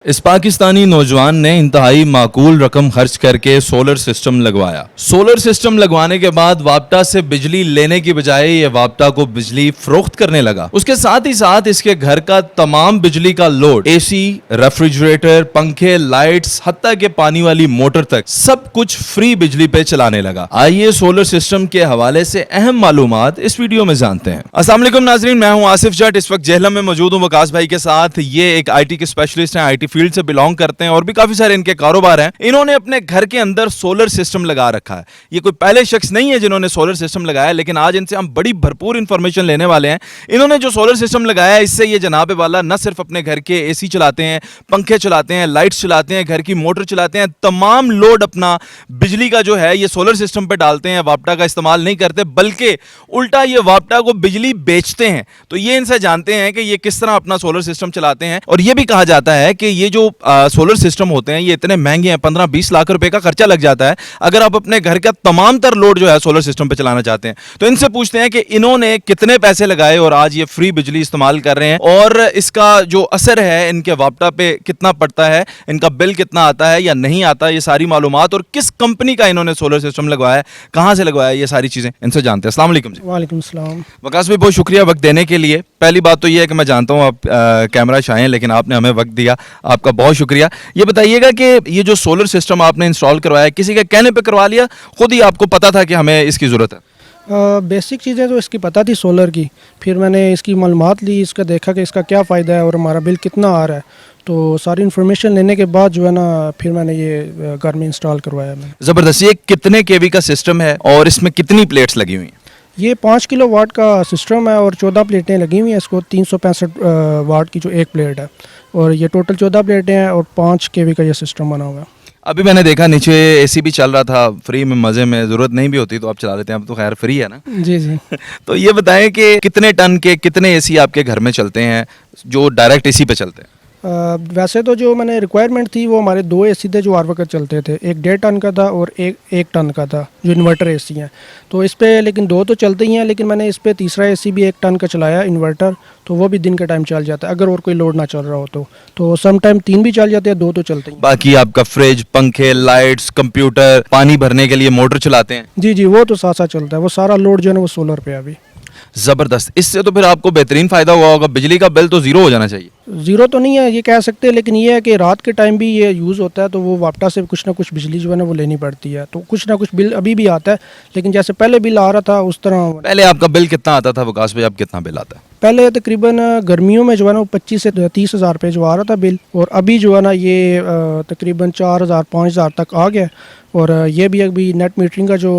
इस पाकिस्तानी नौजवान ने इंतहाई माकूल रकम खर्च करके सोलर सिस्टम लगवाया। सोलर सिस्टम लगवाने के बाद वापटा से बिजली लेने की बजाय ये वापटा को बिजली फरोख्त करने लगा। उसके साथ ही साथ इसके घर का तमाम बिजली का लोड, एसी, रेफ्रिजरेटर, पंखे, लाइट्स, हत्ता के पानी वाली मोटर तक सब कुछ फ्री बिजली पे चलाने लगा। आइए सोलर सिस्टम के हवाले से अहम मालूमात इस वीडियो में जानते हैं। अस्सलाम वालेकुम नाजरीन, मैं हूं आसिफ जट। इस वक्त जेहलम में मौजूद हूं वकास भाई के साथ। ये एक IT के स्पेशलिस्ट हैं, IT फील्ड से बिलोंग करते हैं और भी काफी सारे इनके कारोबार हैं। इन्होंने अपने घर के अंदर सोलर सिस्टम लगा रखा है। ये कोई पहले शख्स नहीं है जिन्होंने सोलर सिस्टम लगाया, लेकिन आज इनसे हम बड़ी भरपूर इंफॉर्मेशन लेने वाले हैं। इन्होंने जो सोलर सिस्टम लगाया है, इससे ये जनाबे वाला न सिर्फ अपने घर के एसी चलाते हैं, पंखे चलाते हैं, लाइट्स चलाते हैं, घर की मोटर चलाते हैं, तमाम लोड अपना बिजली का जो है ये सोलर सिस्टम पे डालते हैं। वापटा का इस्तेमाल नहीं करते, बल्कि उल्टा ये वापटा को बिजली बेचते हैं। तो ये इनसे जानते हैं कि ये किस तरह अपना सोलर सिस्टम चलाते हैं। और ये भी कहा जाता है कि ये जो सोलर सिस्टम होते हैं ये इतने महंगे हैं, 15-20 लाख रुपए का खर्चा लग जाता है अगर आप अपने घर का तमाम तर लोड जो है सोलर सिस्टम पे चलाना चाहते हैं। तो इनसे पूछते हैं कि इन्होंने कितने पैसे लगाए और आज ये फ्री बिजली इस्तेमाल कर रहे हैं, और इसका जो असर है इनके वापटा पे कितना पड़ता है, इनका बिल कितना आता है या नहीं आता, ये सारी मालूमात, और किस कंपनी का इन्होंने सोलर सिस्टम लगवाया है, कहां से लगवाया, ये सारी चीजें इनसे जानते हैं। अस्सलाम वालेकुम जी। वालेकुम सलाम। वकास भाई, बहुत शुक्रिया वक्त देने के लिए। पहली बात तो ये है कि मैं जानता हूँ आप कैमरा शाये हैं, लेकिन आपने हमें वक्त दिया, आपका बहुत शुक्रिया। ये बताइएगा कि ये जो सोलर सिस्टम आपने इंस्टॉल करवाया, किसी के कहने पे करवा लिया, खुद ही आपको पता था कि हमें इसकी ज़रूरत है? बेसिक चीज़ें तो इसकी पता थी सोलर की, फिर मैंने इसकी मालूमात ली, इसका देखा कि इसका क्या फ़ायदा है और हमारा बिल कितना आ रहा है। तो सारी इन्फॉर्मेशन लेने के बाद जो है ना, फिर मैंने ये घर में इंस्टॉल करवाया। मैंने ज़बरदस्त। ये कितने केवी का सिस्टम है और इसमें कितनी प्लेट्स लगी हुई हैं? ये 5 किलो वाट का सिस्टम है और 14 प्लेटें लगी हुई हैं। इसको 365 वाट की जो एक प्लेट है, और ये टोटल 14 प्लेटें हैं और 5 केवी का ये सिस्टम बना हुआ है। अभी मैंने देखा नीचे एसी भी चल रहा था, फ्री में, मज़े में, ज़रूरत नहीं भी होती तो आप चला लेते हैं, अब तो खैर फ्री है ना। जी जी। तो ये बताएं कि कितने टन के कितने एसी आपके घर में चलते हैं जो डायरेक्ट एसी पे चलते हैं? वैसे तो जो मैंने रिक्वायरमेंट थी वो हमारे 2 एसी थे जो आर चलते थे। एक 1.5 टन का था और एक टन का था जो इन्वर्टर एसी हैं। तो इस पे लेकिन 2 तो चलते ही हैं, लेकिन मैंने इस पे तीसरा एसी भी 1 टन का चलाया इन्वर्टर, तो वो भी दिन के टाइम चल जाता है अगर और कोई लोड ना चल रहा हो तो सम टाइम 3 भी चल जाते हैं, 2 तो चलते हैं। बाकी आपका फ्रिज, पंखे, लाइट्स, कंप्यूटर, पानी भरने के लिए मोटर चलाते हैं? जी जी, वो तो साथ साथ चलता है। वो सारा लोड जो है ना वो सोलर पे है अभी। ज़बरदस्त। इससे तो फिर आपको बेहतरीन फ़ायदा हुआ होगा, बिजली का बिल तो ज़ीरो हो जाना चाहिए। ज़ीरो तो नहीं है ये कह सकते, लेकिन ये है कि रात के टाइम भी ये यूज़ होता है, तो वो वापटा से कुछ ना कुछ बिजली जो है ना वो लेनी पड़ती है, तो कुछ ना कुछ बिल अभी भी आता है, लेकिन जैसे पहले बिल आ रहा था उस तरह। पहले आपका बिल कितना आता था वकास भाई, अब कितना बिल आता है? पहले तकरीबन गर्मियों में जो है ना वो 25 से 30 हज़ार रुपये जो आ रहा था बिल, और अभी जो है ना ये तकरीबन 4,000-5,000 तक आ गया। और ये भी अभी नेट मीटरिंग का जो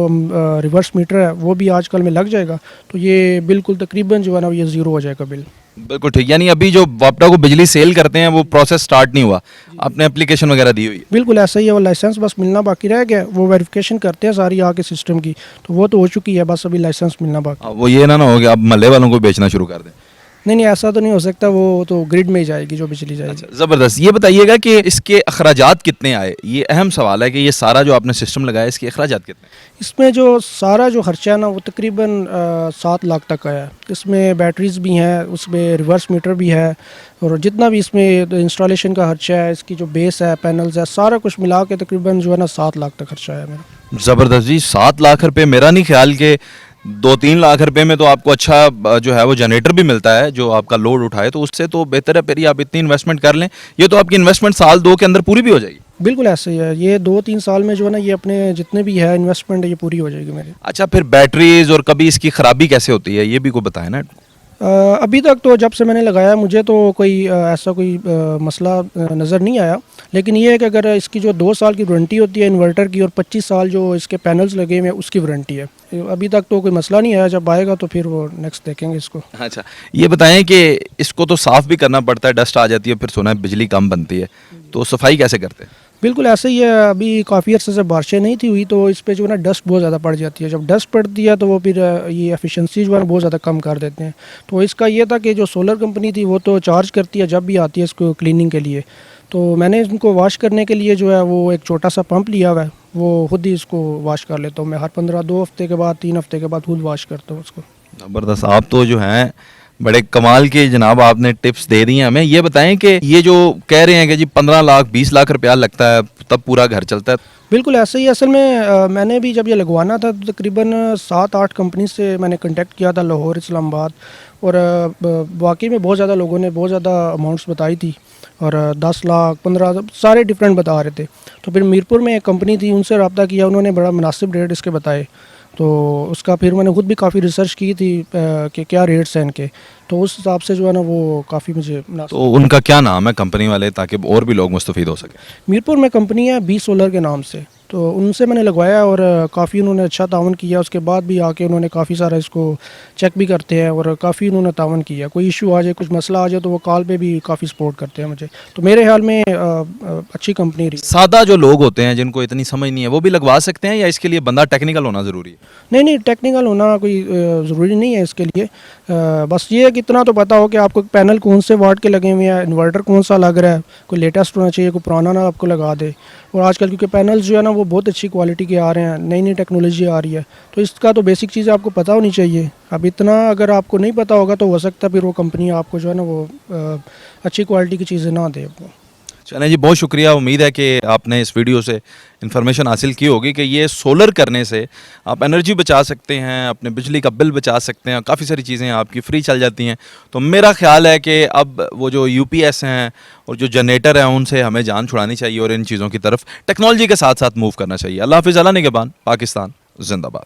रिवर्स मीटर है वो भी आजकल में लग जाएगा, तो ये बिल्कुल तकरीबन जो है ना ये ज़ीरो हो जाएगा बिल। बिल्कुल ठीक। यानी अभी जो वापटा को बिजली सेल करते हैं वो प्रोसेस स्टार्ट नहीं हुआ, आपने एप्लीकेशन वगैरह दी हुई है? बिल्कुल ऐसा ही है, वो लाइसेंस बस मिलना बाकी रह गया। वो वेरिफिकेशन करते हैं सारी आके सिस्टम की, तो वो तो हो चुकी है, बस अभी लाइसेंस मिलना बाकी। वो ये ना हो कि आप महल्ले वालों को बेचना शुरू कर दें? नहीं, ऐसा तो नहीं हो सकता, वो तो ग्रिड में ही जाएगी जो बिजली जाएगी। अच्छा, ज़बरदस्त। ये बताइएगा कि इसके अखराजात कितने आए? ये अहम सवाल है कि ये सारा जो आपने सिस्टम लगाया इसके अखराजात कितने? इसमें जो सारा जो खर्चा है ना वो तकरीबन 7 लाख तक आया है। इसमें बैटरीज भी हैं, उसमें रिवर्स मीटर भी है, और जितना भी इसमें इंस्टॉलेशन का खर्चा है, इसकी जो बेस है, पैनल्स है, सारा कुछ मिला के तकरीबन जो है ना 7 लाख तक खर्चा है मेरा। ज़बरदस्त जी। 7 लाख रुपए। मेरा नहीं ख्याल के 2-3 लाख रुपए में तो आपको अच्छा जो है वो जनरेटर भी मिलता है जो आपका लोड उठाए, तो उससे तो बेहतर है फिर ही आप इतनी इन्वेस्टमेंट कर लें। ये तो आपकी इन्वेस्टमेंट 1-2 के अंदर पूरी भी हो जाएगी। बिल्कुल ऐसे ही है, ये 2-3 साल में जो है ना ये अपने जितने भी है इन्वेस्टमेंट ये पूरी हो जाएगी मेरी। अच्छा, फिर बैटरीज और कभी इसकी ख़राबी कैसे होती है ये भी को बताएं ना। अभी तक तो जब से मैंने लगाया मुझे तो कोई ऐसा कोई मसला नज़र नहीं आया, लेकिन ये है कि अगर इसकी जो 2 साल की वारंटी होती है इन्वर्टर की, और 25 साल जो इसके पैनल्स लगे हुए हैं उसकी वारंटी है। अभी तक तो कोई मसला नहीं आया, जब आएगा तो फिर वो नेक्स्ट देखेंगे इसको। अच्छा, ये बताएं कि इसको तो साफ़ भी करना पड़ता है, डस्ट आ जाती है, फिर सुना है बिजली कम बनती है, तो सफाई कैसे करते हैं? बिल्कुल ऐसे ही है, अभी काफ़ी अर्से से बारिशें नहीं थी हुई, तो इस पे जो है ना डस्ट बहुत ज़्यादा पड़ जाती है। जब डस्ट पड़ती है तो वो फिर ये एफिशिएंसी जो है ना बहुत ज़्यादा कम कर देते हैं। तो इसका ये था कि जो सोलर कंपनी थी वो तो चार्ज करती है जब भी आती है इसको क्लीनिंग के लिए, तो मैंने इनको वॉश करने के लिए जो है वो एक छोटा सा पंप लिया हुआ है, वो खुद ही इसको वॉश कर लेता हूँ मैं। हर 2 हफ्ते के बाद 3 हफ्ते के बाद खुद वॉश करता हूँ उसको। ज़बरदस्त। आप तो जो हैं बड़े कमाल के जनाब आपने टिप्स दे दी हैं हमें। ये बताएं कि ये जो कह रहे हैं कि जी 15 लाख 20 लाख रुपया लगता है तब पूरा घर चलता है, बिल्कुल ऐसे ही। असल में मैंने भी जब ये लगवाना था तो तकरीबन 7-8 कंपनी से मैंने कांटेक्ट किया था, लाहौर, इस्लामाबाद, और वाकई में बहुत ज़्यादा लोगों ने बहुत ज़्यादा अमाउंट्स बताई थी, और 10 लाख 15 सारे डिफरेंट बता रहे थे। तो फिर मीरपुर में एक कंपनी थी, उनसे रब्ता किया, उन्होंने बड़ा मुनासिब रेट इसके बताए। तो उसका फिर मैंने खुद भी काफ़ी रिसर्च की थी कि क्या रेट्स हैं इनके, तो उस हिसाब से जो है ना वो काफ़ी मुझे मुनासिब। तो उनका क्या नाम है कंपनी वाले, ताकि और भी लोग मुस्तफ़ीद हो सके? मीरपुर में कंपनी है बी सोलर के नाम से, तो उनसे मैंने लगवाया और काफ़ी उन्होंने अच्छा तावन किया। उसके बाद भी आके उन्होंने काफ़ी सारा इसको चेक भी करते हैं और काफ़ी उन्होंने तावन किया। कोई इशू आ जाए, कुछ मसला आ जाए तो वो कॉल पे भी काफ़ी सपोर्ट करते हैं मुझे। तो मेरे ख्याल में अच्छी कंपनी रही। सादा जो लोग होते हैं जिनको इतनी समझ नहीं है वो भी लगवा सकते हैं, या इसके लिए बंदा टेक्निकल होना ज़रूरी है? नहीं नहीं, टेक्निकल होना कोई ज़रूरी नहीं है इसके लिए। बस ये है कि इतना तो पता हो कि आपको पैनल कौन से वाट के लगे हुए हैं, इन्वर्टर कौन सा लग रहा है, कोई लेटेस्ट होना चाहिए, कोई पुराना ना आपको लगा दे। और आजकल क्योंकि पैनल्स जो है ना वो बहुत अच्छी क्वालिटी के आ रहे हैं, नई नई टेक्नोलॉजी आ रही है, तो इसका तो बेसिक चीज़ें आपको पता होनी चाहिए। अब इतना अगर आपको नहीं पता होगा तो हो सकता है फिर वो कंपनी आपको जो है ना वो अच्छी क्वालिटी की चीज़ें ना दे आपको। चलें जी, बहुत शुक्रिया। उम्मीद है कि आपने इस वीडियो से इन्फॉर्मेशन हासिल की होगी कि ये सोलर करने से आप एनर्जी बचा सकते हैं, अपने बिजली का बिल बचा सकते हैं, काफ़ी सारी चीज़ें आपकी फ्री चल जाती हैं। तो मेरा ख्याल है कि अब वो जो यूपीएस हैं और जो जनरेटर हैं उनसे हमें जान छुड़ानी चाहिए और इन चीज़ों की तरफ टेक्नोलॉजी के साथ साथ मूव करना चाहिए। अल्लाह हाफिज़, अला निगहबान, पाकिस्तान जिंदाबाद।